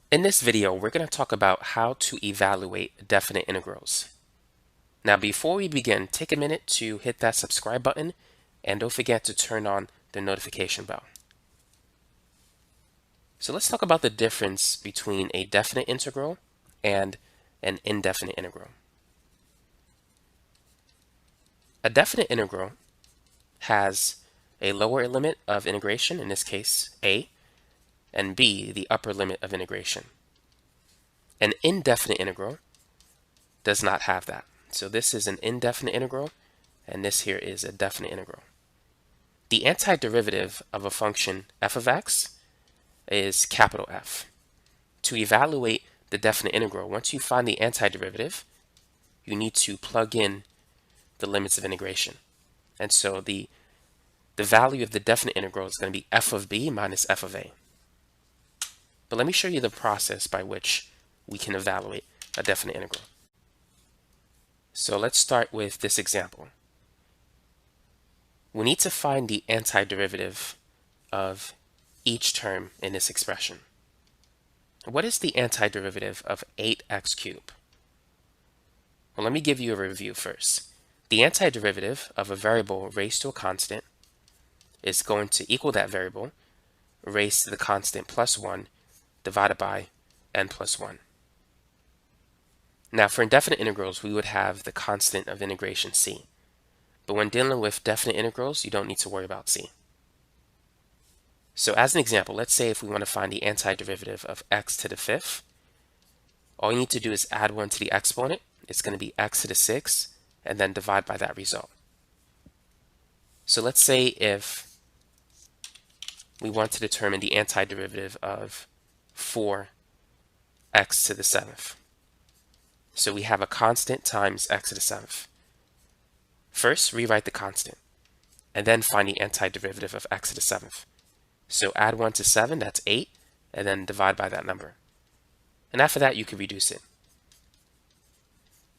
In this video, we're going to talk about how to evaluate definite integrals. Now, before we begin, take a minute to hit that subscribe button and don't forget to turn on the notification bell. So let's talk about the difference between a definite integral and an indefinite integral. A definite integral has a lower limit of integration, in this case a, and b, the upper limit of integration. An indefinite integral does not have that. So this is an indefinite integral, and this here is a definite integral. The antiderivative of a function f of x is capital F. To evaluate the definite integral, once you find the antiderivative, you need to plug in the limits of integration. And so the value of the definite integral is going to be f of b minus f of a. But let me show you the process by which we can evaluate a definite integral. So let's start with this example. We need to find the antiderivative of each term in this expression. What is the antiderivative of 8x cubed? Well, let me give you a review first. The antiderivative of a variable raised to a constant is going to equal that variable raised to the constant plus 1 divided by n plus 1. Now, for indefinite integrals, we would have the constant of integration c. But when dealing with definite integrals, you don't need to worry about c. So as an example, let's say if we want to find the antiderivative of x to the fifth, all you need to do is add 1 to the exponent. It's going to be x to the 6th, and then divide by that result. So let's say if we want to determine the antiderivative of 4x to the 7th. So we have a constant times x to the 7th. First, rewrite the constant, and then find the antiderivative of x to the 7th. So add 1 to 7, that's 8, and then divide by that number. And after that, you can reduce it.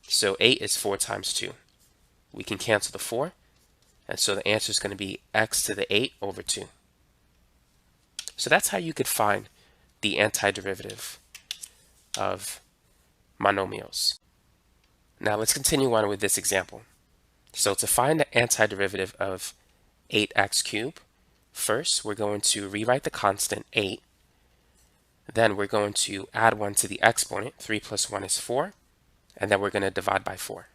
So 8 is 4 times 2. We can cancel the 4, and so the answer is going to be x to the 8 over 2. So that's how you could find the antiderivative of monomials. Now let's continue on with this example. So to find the antiderivative of 8x cubed, first we're going to rewrite the constant 8. Then we're going to add 1 to the exponent. 3 plus 1 is 4. And then we're going to divide by 4.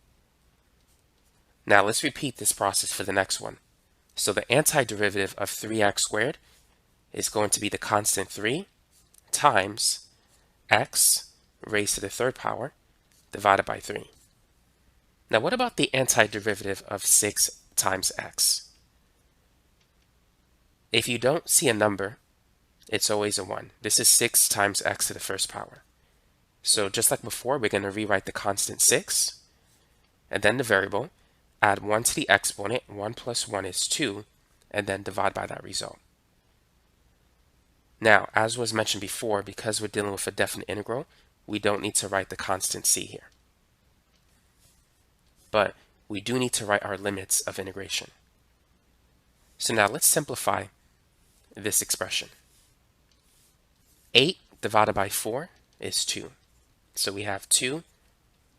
Now let's repeat this process for the next one. So the antiderivative of 3x squared is going to be the constant 3 times x raised to the third power divided by 3. Now what about the antiderivative of 6 times x? If you don't see a number, it's always a 1. This is 6 times x to the first power. So just like before, we're going to rewrite the constant 6, and then the variable, add 1 to the exponent, 1 plus 1 is 2, and then divide by that result. Now, as was mentioned before, because we're dealing with a definite integral, we don't need to write the constant c here. But we do need to write our limits of integration. So now let's simplify this expression. 8 divided by 4 is 2. So we have 2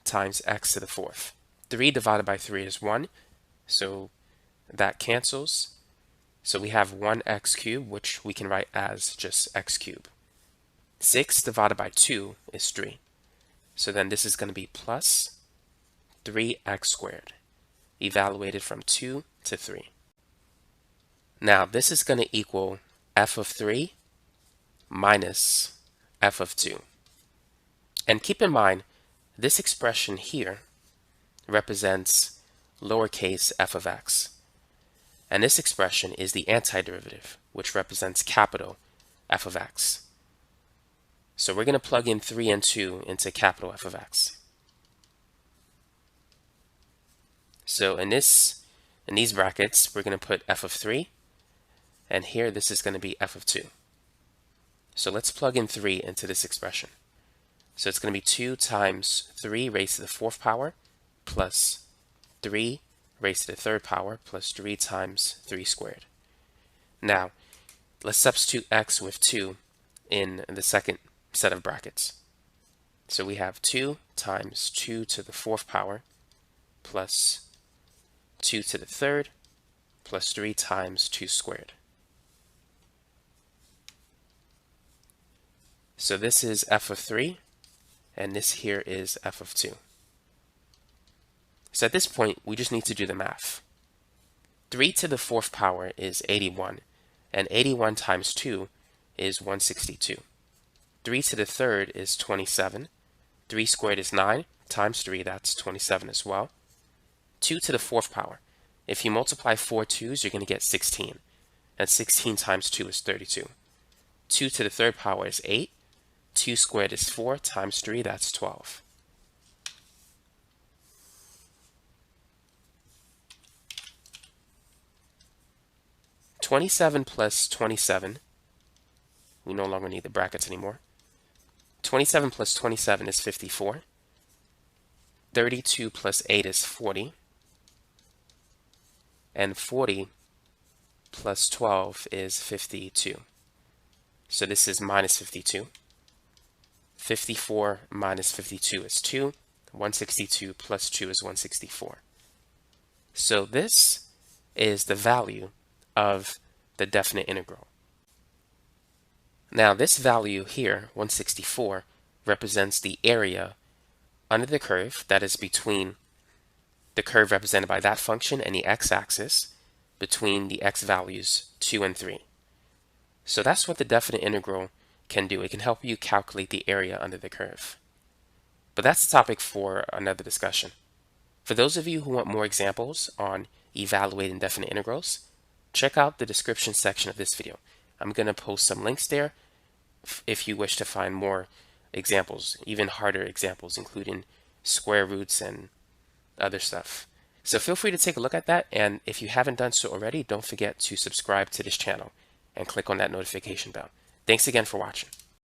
times x to the 4th. 3 divided by 3 is 1, so that cancels. So we have 1x cubed, which we can write as just x cubed. 6 divided by 2 is 3. So then this is going to be plus 3x squared, evaluated from 2 to 3. Now this is going to equal f of 3 minus f of 2. And keep in mind, this expression here represents lowercase f of x. And this expression is the antiderivative, which represents capital f of x. So we're going to plug in 3 and 2 into capital f of x. So in these brackets, we're going to put f of 3, and here this is going to be f of 2. So let's plug in 3 into this expression. So it's going to be 2 times 3 raised to the 4th power plus 3 raised to the 3rd power plus 3 times 3 squared. Now, let's substitute x with 2 in the second set of brackets. So we have 2 times 2 to the 4th power plus 2 to the 3rd plus 3 times 2 squared. So this is f of 3, and this here is f of 2. So at this point, we just need to do the math. 3 to the 4th power is 81, and 81 times 2 is 162. 3 to the 3rd is 27. 3 squared is 9, times 3, that's 27 as well. 2 to the 4th power. If you multiply 4 2's, you're going to get 16. And 16 times 2 is 32. 2 to the 3rd power is 8. 2 squared is 4, times 3, that's 12. (27) plus 27, we no longer need the brackets anymore. 27 plus 27 is 54. 32 plus 8 is 40. And 40 plus 12 is 52. So this is minus 52. 54 minus 52 is 2. 162 plus 2 is 164. So this is the value of the definite integral. Now this value here, 164, represents the area under the curve that is between the curve represented by that function and the x-axis between the x values 2 and 3. So that's what the definite integral can do. It can help you calculate the area under the curve. But that's the topic for another discussion. For those of you who want more examples on evaluating definite integrals, check out the description section of this video. I'm going to post some links there if you wish to find more examples, even harder examples, including square roots and other stuff. So feel free to take a look at that, and if you haven't done so already, don't forget to subscribe to this channel and click on that notification bell. Thanks again for watching.